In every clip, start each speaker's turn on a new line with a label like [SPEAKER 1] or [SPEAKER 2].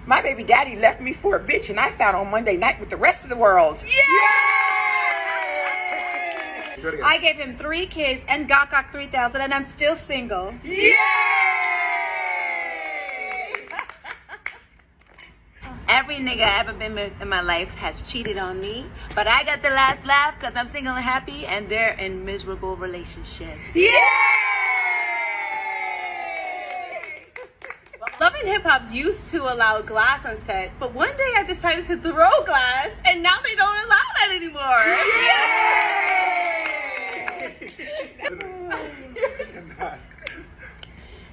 [SPEAKER 1] My baby daddy left me for a bitch and I found on Monday night with the rest of the world. Yeah!
[SPEAKER 2] I gave him 3 kids and got 3,000 and I'm still single.
[SPEAKER 1] Yeah!
[SPEAKER 2] Every nigga I ever been with in my life has cheated on me, but I got the last laugh because I'm single and happy and they're in miserable relationships.
[SPEAKER 1] Yeah!
[SPEAKER 2] Love and Hip Hop used to allow glass on set, but one day I decided to throw glass, and now they don't allow that anymore.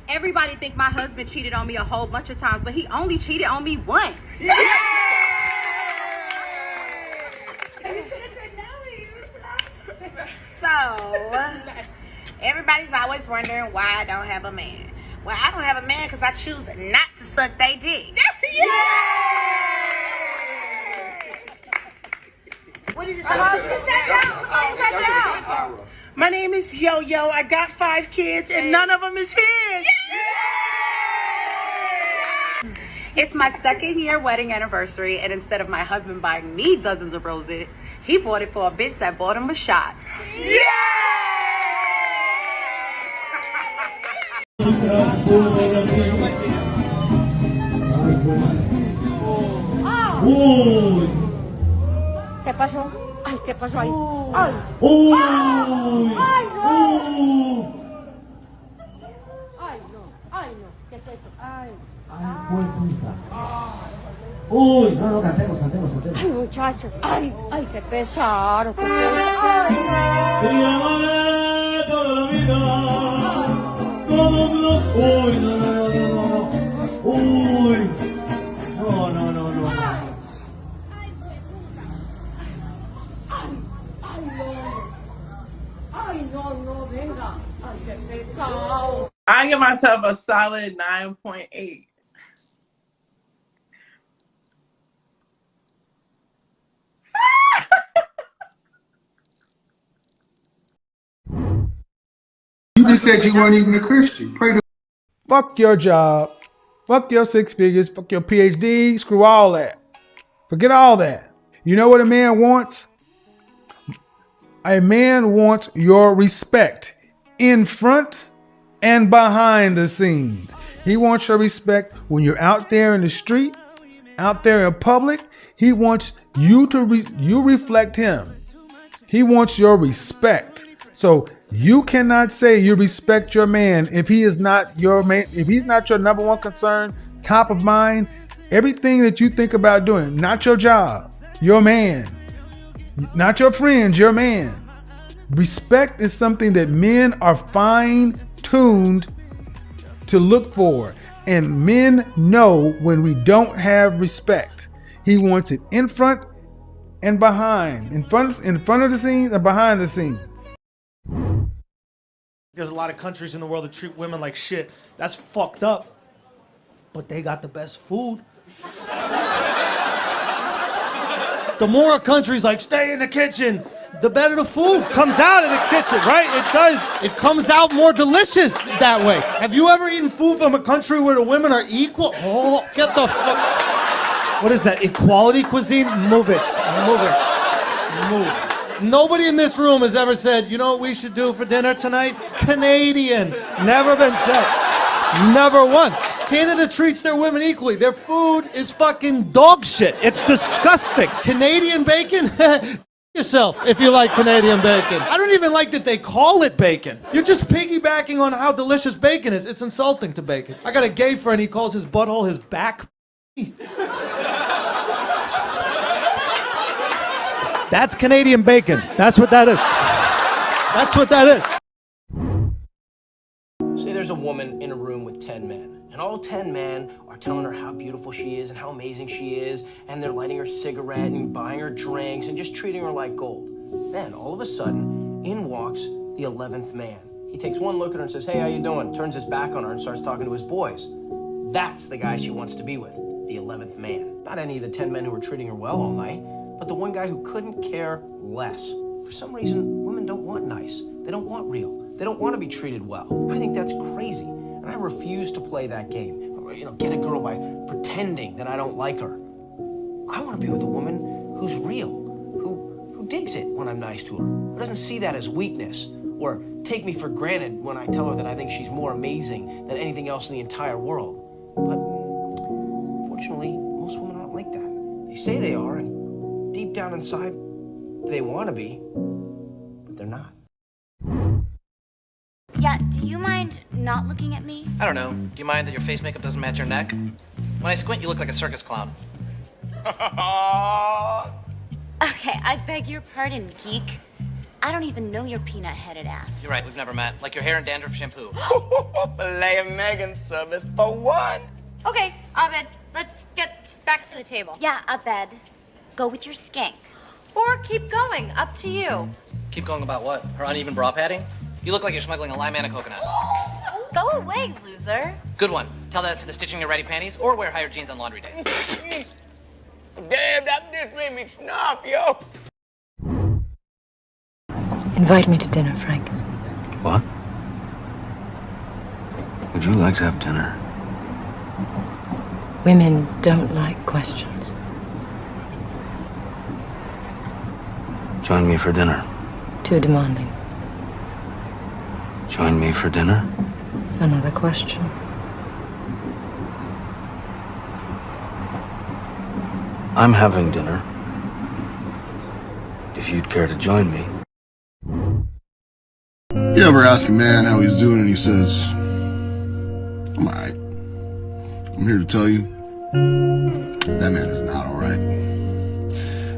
[SPEAKER 2] Everybody think my husband cheated on me a whole bunch of times, but he only cheated on me once.
[SPEAKER 1] So, everybody's always wondering why I don't have a man. Well, I don't have a man because I choose not to suck they dick. Yeah! What is it? My name is Yo-Yo. I got 5 kids and none of them is his. Yeah!
[SPEAKER 2] It's my 2nd year wedding anniversary, and instead of my husband buying me dozens of roses, he bought it for a bitch that bought him a shot.
[SPEAKER 1] Yeah!
[SPEAKER 3] ¿Qué pasó? Ay, ¿qué pasó ahí? Ay. Ay, no. Ay, no. Ay, no. ¿Qué es eso? Ay.
[SPEAKER 4] Ay, puerquita. Uy, no, cantemos.
[SPEAKER 3] Ay, muchachos. Ay, qué pesar. Qué pesar. Ay, no.
[SPEAKER 4] Y amaré toda la vida. Todos los... Uy, no. Uy. No.
[SPEAKER 3] Ay, no, venga. Ay, qué pecado.
[SPEAKER 5] I give myself a solid 9.8.
[SPEAKER 6] You just said you weren't even a Christian. Pray to
[SPEAKER 7] Fuck your job. Fuck your 6 figures. Fuck your PhD. Screw all that. Forget all that. You know what a man wants? A man wants your respect in front and behind the scenes. He wants your respect when you're out there in the street, out there in public. He wants you to you reflect him. He wants your respect. So you cannot say you respect your man if he is not your man, if he's not your number one concern, top of mind. Everything that you think about doing, not your job, your man, not your friends, your man. Respect is something that men are fine-tuned to look for. And men know when we don't have respect. He wants it in front and behind. In front of the scenes and behind the scenes.
[SPEAKER 8] There's a lot of countries in the world that treat women like shit. That's fucked up. But they got the best food. The more a country's like, stay in the kitchen, the better the food comes out of the kitchen, right? It does. It comes out more delicious that way. Have you ever eaten food from a country where the women are equal? Oh, get the fuck. What is that? Equality cuisine? Move it. Move. Nobody in this room has ever said, you know what we should do for dinner tonight? Canadian. Never been said. Never once. Canada treats their women equally. Their food is fucking dog shit. It's disgusting. Canadian bacon? Yourself if you like Canadian bacon. I don't even like that they call it bacon. You're just piggybacking on how delicious bacon is. It's insulting to bacon. I got a gay friend, he calls his butthole his back. That's Canadian bacon. That's what that is. That's what that is.
[SPEAKER 9] Say there's a woman in a room with 10 men, and all 10 men are telling her how beautiful she is and how amazing she is, and they're lighting her cigarette and buying her drinks and just treating her like gold. Then, all of a sudden, in walks the 11th man. He takes one look at her and says, hey, how you doing? Turns his back on her and starts talking to his boys. That's the guy she wants to be with, the 11th man. Not any of the 10 men who were treating her well all night, but the one guy who couldn't care less. For some reason, women don't want nice. They don't want real. They don't want to be treated well. I think that's crazy, and I refuse to play that game. get a girl by pretending that I don't like her. I want to be with a woman who's real, who digs it when I'm nice to her, who doesn't see that as weakness, or take me for granted when I tell her that I think she's more amazing than anything else in the entire world. But fortunately, most women aren't like that. They say they are, and deep down inside, they want to be, but they're not.
[SPEAKER 3] Yeah, do you mind not looking at me?
[SPEAKER 10] I don't know. Do you mind that your face makeup doesn't match your neck? When I squint, you look like a circus clown.
[SPEAKER 3] Okay, I beg your pardon, geek. I don't even know your peanut-headed ass.
[SPEAKER 10] You're right, we've never met. Like your hair and dandruff shampoo.
[SPEAKER 11] Filet Megan service for one.
[SPEAKER 3] Okay, Abed, let's get back to the table. Yeah, Abed. Go with your skank. Or keep going, up to you.
[SPEAKER 10] Keep going about what? Her uneven bra padding? You look like you're smuggling a lime and a coconut.
[SPEAKER 3] Go away, loser.
[SPEAKER 10] Good one. Tell that to the stitching your ready panties or wear higher jeans on laundry day.
[SPEAKER 11] Damn, that just made me snap, yo.
[SPEAKER 12] Invite me to dinner, Frank.
[SPEAKER 13] What? Would you like to have dinner?
[SPEAKER 12] Women don't like questions.
[SPEAKER 13] Join me for dinner.
[SPEAKER 12] Too demanding.
[SPEAKER 13] Join me for dinner?
[SPEAKER 12] Another question.
[SPEAKER 13] I'm having dinner. If you'd care to join me.
[SPEAKER 6] You ever ask a man how he's doing and he says, I'm alright. I'm here to tell you, that man is not alright.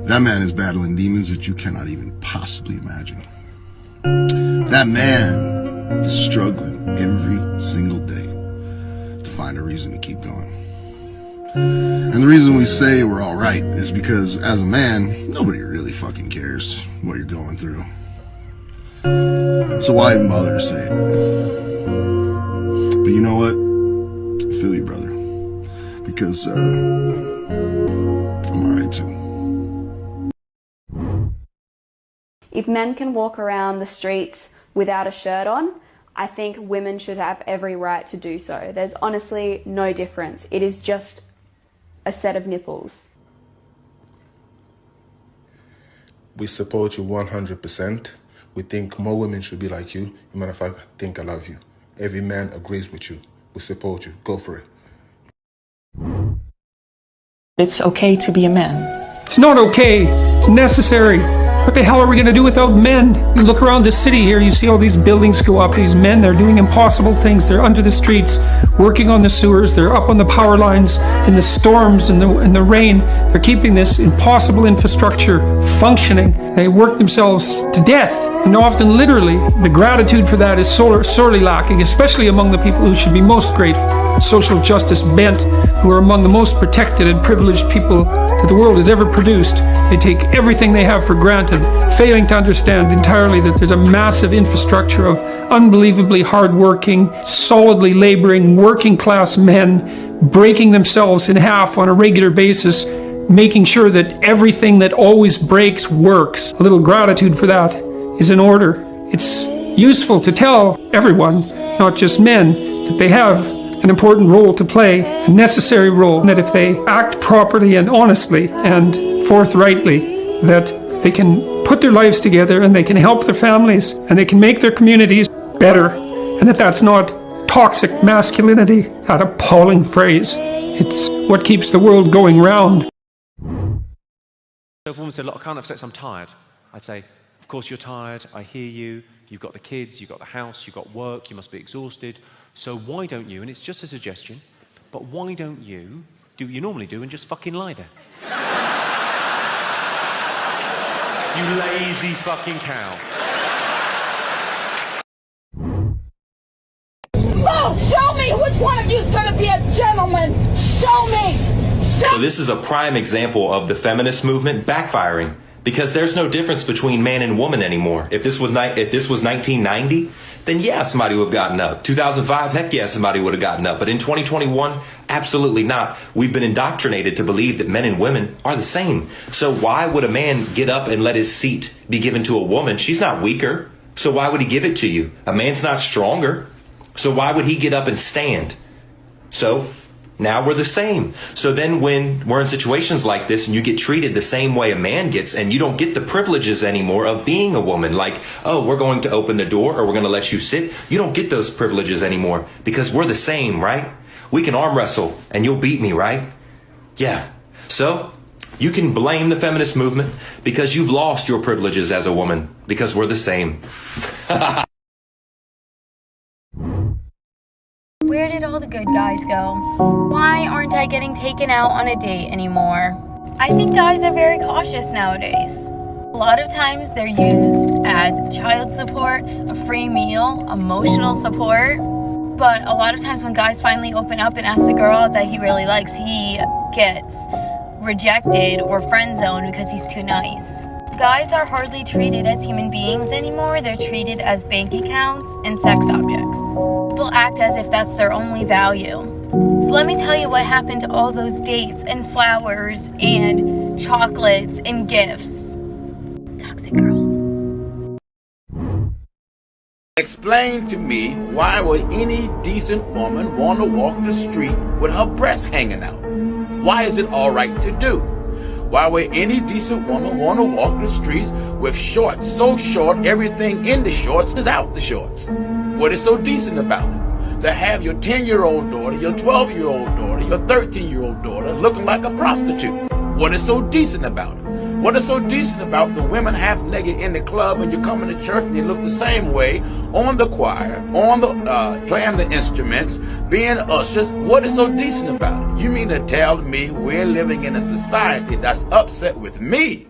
[SPEAKER 6] That man is battling demons that you cannot even possibly imagine. That man is struggling every single day to find a reason to keep going. And the reason we say we're alright is because as a man, nobody really fucking cares what you're going through. So why even bother to say it? But you know what? I feel you, brother. Because, I'm alright too.
[SPEAKER 14] If men can walk around the streets without a shirt on, I think women should have every right to do so. There's honestly no difference. It is just a set of nipples.
[SPEAKER 15] We support you 100%. We think more women should be like you. As a matter of fact, I think I love you. Every man agrees with you. We support you. Go for it.
[SPEAKER 16] It's okay to be a man.
[SPEAKER 17] It's not okay. It's necessary. What the hell are we going to do without men? You look around the city here, you see all these buildings go up. These men, they're doing impossible things. They're under the streets, working on the sewers. They're up on the power lines in the storms and the rain. They're keeping this impossible infrastructure functioning. They work themselves to death, and often literally. The gratitude for that is sorely lacking, especially among the people who should be most grateful. Social justice bent, who are among the most protected and privileged people that the world has ever produced. They take everything they have for granted, failing to understand entirely that there's a massive infrastructure of unbelievably hardworking, solidly laboring, working class men breaking themselves in half on a regular basis, making sure that everything that always breaks works. A little gratitude for that is in order. It's useful to tell everyone, not just men, that they have an important role to play, a necessary role, and that if they act properly and honestly and forthrightly, that they can put their lives together and they can help their families and they can make their communities better, and that that's not toxic masculinity, that appalling phrase. It's what keeps the world going round.
[SPEAKER 18] So if a woman said, look, I can't have sex, I'm tired, I'd say, of course you're tired, I hear you, you've got the kids, you've got the house, you've got work, you must be exhausted. So why don't you, and it's just a suggestion, but why don't you do what you normally do and just fucking lie there? You lazy fucking cow.
[SPEAKER 19] Oh, show me which one of you is going to be a gentleman. Show me.
[SPEAKER 20] So this is a prime example of the feminist movement backfiring, because there's no difference between man and woman anymore. If this was 1990, then yeah, somebody would have gotten up. 2005, heck yeah, somebody would have gotten up. But in 2021, absolutely not. We've been indoctrinated to believe that men and women are the same. So why would a man get up and let his seat be given to a woman? She's not weaker. So why would he give it to you? A man's not stronger. So why would he get up and stand? So Now we're the same. So then when we're in situations like this and you get treated the same way a man gets and you don't get the privileges anymore of being a woman, like, oh, we're going to open the door or we're going to let you sit. You don't get those privileges anymore because we're the same, right? We can arm wrestle and you'll beat me, right? Yeah. So you can blame the feminist movement because you've lost your privileges as a woman because we're the same.
[SPEAKER 21] Where did all the good guys go? Why aren't I getting taken out on a date anymore? I think guys are very cautious nowadays. A lot of times they're used as child support, a free meal, emotional support. But a lot of times when guys finally open up and ask the girl that he really likes, he gets rejected or friend zoned because he's too nice. Guys are hardly treated as human beings anymore. They're treated as bank accounts and sex objects. People act as if that's their only value. So let me tell you what happened to all those dates and flowers and chocolates and gifts. Toxic girls.
[SPEAKER 22] Explain to me, why would any decent woman want to walk the street with her breasts hanging out? Why is it all right to do? Why would any decent woman want to walk the streets with shorts so short everything in the shorts is out the shorts? What is so decent about it? To have your 10-year-old daughter, your 12-year-old daughter, your 13-year-old daughter looking like a prostitute? What is so decent about it? What is so decent about the women half-naked in the club and you come into church and they look the same way on the choir, on the playing the instruments, being ushers? What is so decent about it? You mean to tell me we're living in a society that's upset with me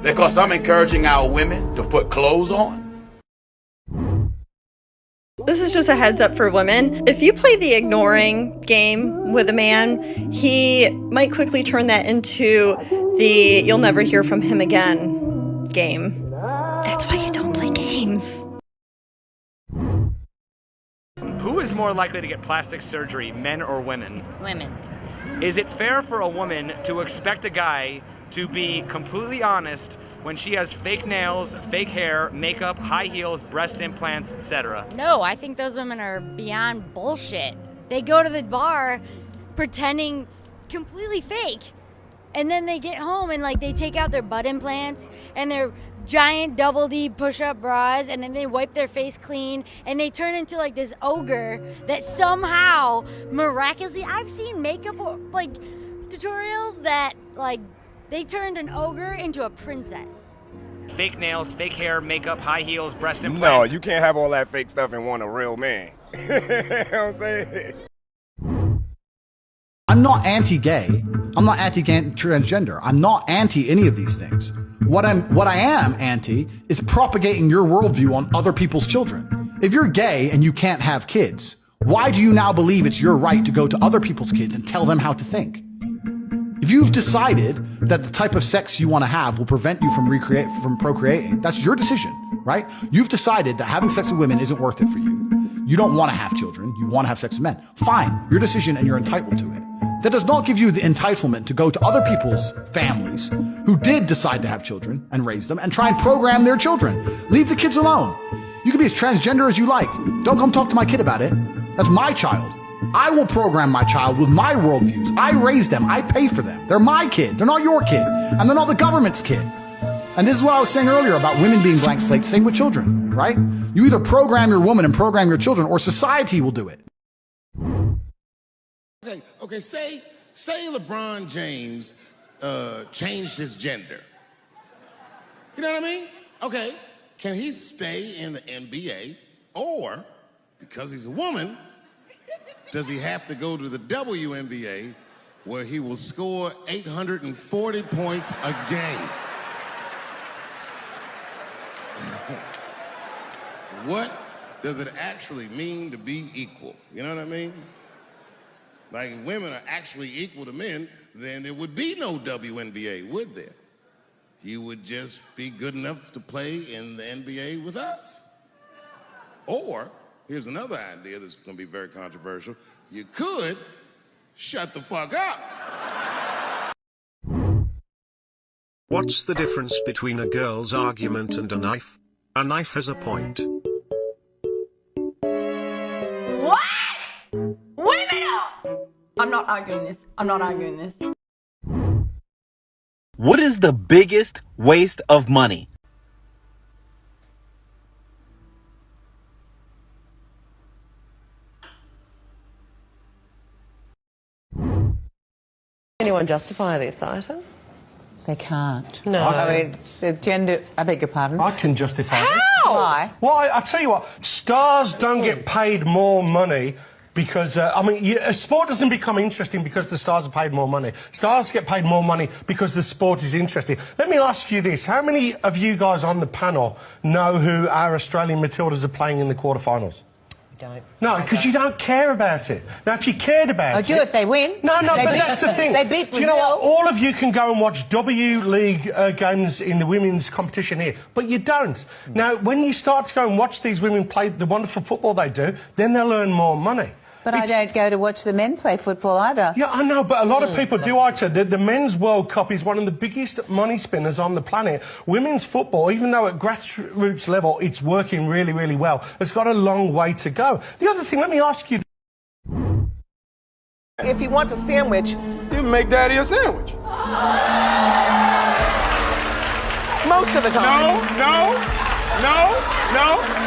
[SPEAKER 22] because I'm encouraging our women to put clothes on?
[SPEAKER 23] This is just a heads up for women. If you play the ignoring game with a man, he might quickly turn that into the you'll never hear from him again game. That's why you don't play games.
[SPEAKER 24] Who is more likely to get plastic surgery, men or women?
[SPEAKER 21] Women.
[SPEAKER 24] Is it fair for a woman to expect a guy to be completely honest when she has fake nails, fake hair, makeup, high heels, breast implants, etc.?
[SPEAKER 21] No, I think those women are beyond bullshit. They go to the bar pretending completely fake. And then they get home and like they take out their butt implants and their giant double D push-up bras and then they wipe their face clean and they turn into like this ogre that somehow miraculously, I've seen makeup like tutorials that like they turned an ogre into a princess.
[SPEAKER 24] Fake nails, fake hair, makeup, high heels, breast implants.
[SPEAKER 25] No, you can't have all that fake stuff and want a real man. You know what I'm saying?
[SPEAKER 26] I'm not anti-gay. I'm not anti-transgender. I'm not anti any of these things. What I am anti is propagating your worldview on other people's children. If you're gay and you can't have kids, why do you now believe it's your right to go to other people's kids and tell them how to think? If you've decided that the type of sex you want to have will prevent you from procreating, that's your decision, right? You've decided that having sex with women isn't worth it for you. You don't want to have children. You want to have sex with men. Fine, your decision and you're entitled to it. That does not give you the entitlement to go to other people's families who did decide to have children and raise them and try and program their children. Leave the kids alone. You can be as transgender as you like. Don't come talk to my kid about it. That's my child. I will program my child with my worldviews. I raise them. I pay for them. They're my kid. They're not your kid. And they're not the government's kid. And this is what I was saying earlier about women being blank slates. Same with children, right? You either program your woman and program your children or society will do it.
[SPEAKER 27] Okay, say LeBron James changed his gender. You know what I mean? Okay, can he stay in the NBA, or because he's a woman, does he have to go to the WNBA where he will score 840 points a game? What does it actually mean to be equal? You know what I mean? Like, if women are actually equal to men, then there would be no WNBA, would there? You would just be good enough to play in the NBA with us. Or, here's another idea that's going to be very controversial. You could shut the fuck up.
[SPEAKER 28] What's the difference between a girl's argument and a knife? A knife has a point.
[SPEAKER 21] What? Women are...
[SPEAKER 1] I'm not arguing this. I'm not arguing this.
[SPEAKER 2] What is the biggest waste of money?
[SPEAKER 3] Anyone justify this item?
[SPEAKER 4] They can't.
[SPEAKER 3] No.
[SPEAKER 4] I mean, the gender... I beg your pardon?
[SPEAKER 5] I can justify it.
[SPEAKER 3] How?
[SPEAKER 4] Why?
[SPEAKER 5] Well, I tell you what, stars don't get paid more money because, sport doesn't become interesting because the stars are paid more money. Stars get paid more money because the sport is interesting. Let me ask you this. How many of you guys on the panel know who our Australian Matildas are playing in the quarterfinals?
[SPEAKER 3] Don't.
[SPEAKER 5] No, because you don't care about it. Now, if you cared about
[SPEAKER 4] I
[SPEAKER 5] it...
[SPEAKER 4] do if they win.
[SPEAKER 5] No, but that's the thing.
[SPEAKER 4] They beat Brazil.
[SPEAKER 5] Do you know what? All of you can go and watch W League games in the women's competition here, but you don't. Now, when you start to go and watch these women play the wonderful football they do, then they'll earn more money.
[SPEAKER 4] But I don't go to watch the men play football either.
[SPEAKER 5] Yeah, I know, but a lot of people do, Ita. The Men's World Cup is one of the biggest money spinners on the planet. Women's football, even though at grassroots level it's working really, really well, it's got a long way to go. The other thing, let me ask you...
[SPEAKER 7] If he wants a sandwich, you make Daddy a sandwich. Most of the time.
[SPEAKER 22] No.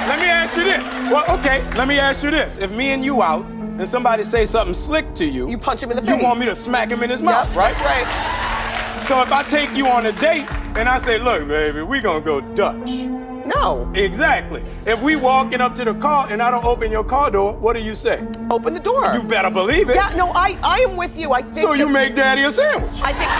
[SPEAKER 22] Let me ask you this. Well, okay, let me ask you this. If me and you out, and somebody say something slick to you...
[SPEAKER 7] You punch him in the face.
[SPEAKER 22] You want me to smack him in his mouth, right?
[SPEAKER 7] That's right.
[SPEAKER 22] So if I take you on a date, and I say, look, baby, we gonna go Dutch.
[SPEAKER 7] No.
[SPEAKER 22] Exactly. If we walking up to the car and I don't open your car door, what do you say?
[SPEAKER 7] Open the door.
[SPEAKER 22] You better believe it.
[SPEAKER 7] Yeah, no, I am with you. I think
[SPEAKER 22] so you make Daddy a sandwich.
[SPEAKER 7] I think...